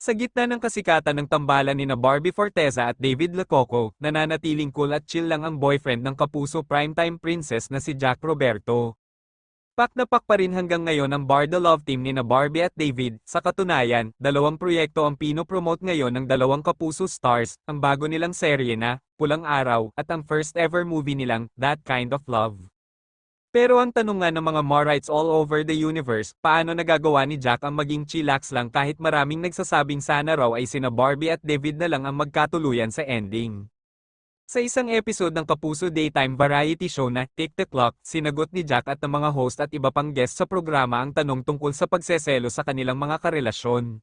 Sa gitna ng kasikatan ng tambalan nina Barbie Forteza at David Lococo, nananatiling cool at chill lang ang boyfriend ng kapuso primetime princess na si Jack Roberto. Pak na pak pa rin hanggang ngayon ang Barda Love Team nina Barbie at David. Sa katunayan, dalawang proyekto ang pinopromote ngayon ng dalawang kapuso stars, ang bago nilang serye na, Pulang Araw, at ang first ever movie nilang, That Kind of Love. Pero ang tanong nga ng mga Marites all over the universe, paano nagagawa ni Jack ang maging chillax lang kahit maraming nagsasabing sana raw ay sina Barbie at David na lang ang magkatuluyan sa ending. Sa isang episode ng Kapuso Daytime Variety Show na Tick the Clock, sinagot ni Jack at ng mga host at iba pang guest sa programa ang tanong tungkol sa pagseselo sa kanilang mga karelasyon.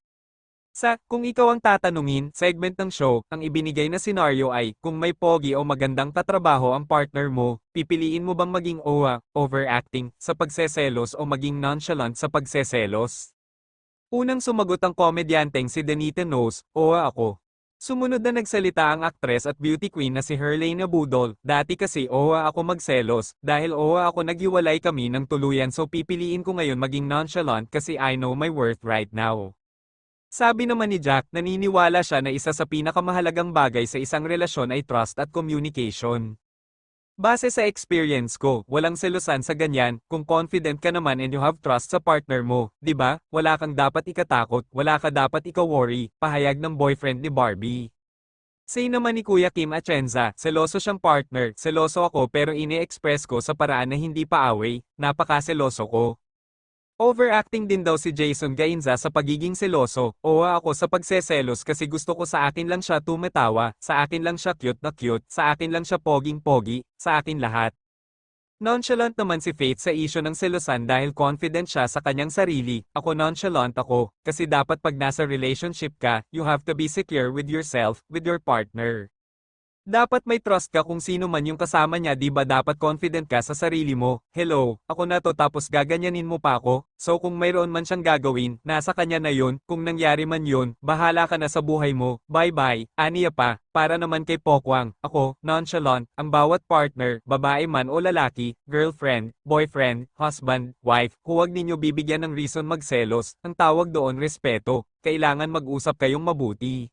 Sa Kung Ikaw Ang Tatanungin segment ng show, ang ibinigay na senaryo ay, kung may pogi o magandang katrabaho ang partner mo, pipiliin mo bang maging OA, overacting, sa pagseselos o maging nonchalant sa pagseselos? Unang sumagot ang komedyanteng si Danita Knows, OA ako. Sumunod na nagsalita ang aktres at beauty queen na si Herlane Budol, dati kasi OA ako magselos, dahil OA ako naghiwalay kami ng tuluyan so pipiliin ko ngayon maging nonchalant kasi I know my worth right now. Sabi naman ni Jack, naniniwala siya na isa sa pinakamahalagang bagay sa isang relasyon ay trust at communication. Base sa experience ko, walang selosan sa ganyan, kung confident ka naman and you have trust sa partner mo, 'di ba? Wala kang dapat ikatakot, wala ka dapat ika-worry, pahayag ng boyfriend ni Barbie. Say naman ni Kuya Kim Atienza, seloso siyang partner, seloso ako pero ini-express ko sa paraan na hindi pa away, napakaseloso ko. Overacting din daw si Jason Gainza sa pagiging seloso, OA ako sa pagseselos kasi gusto ko sa akin lang siya tumatawa, sa akin lang siya cute na cute, sa akin lang siya poging-pogi, sa akin lahat. Nonchalant naman si Faith sa isyu ng selosan dahil confident siya sa kanyang sarili, ako nonchalant ako, kasi dapat pag nasa relationship ka, you have to be secure with yourself, with your partner. Dapat may trust ka kung sino man yung kasama niya, di ba dapat confident ka sa sarili mo, hello, ako na to tapos gaganyanin mo pa ako, so kung mayroon man siyang gagawin, nasa kanya na yun, kung nangyari man yun, bahala ka na sa buhay mo, bye bye, aniya pa, para naman kay Pokwang, ako, nonchalant, ang bawat partner, babae man o lalaki, girlfriend, boyfriend, husband, wife, huwag ninyo bibigyan ng reason magselos, ang tawag doon respeto, kailangan mag-usap kayong mabuti.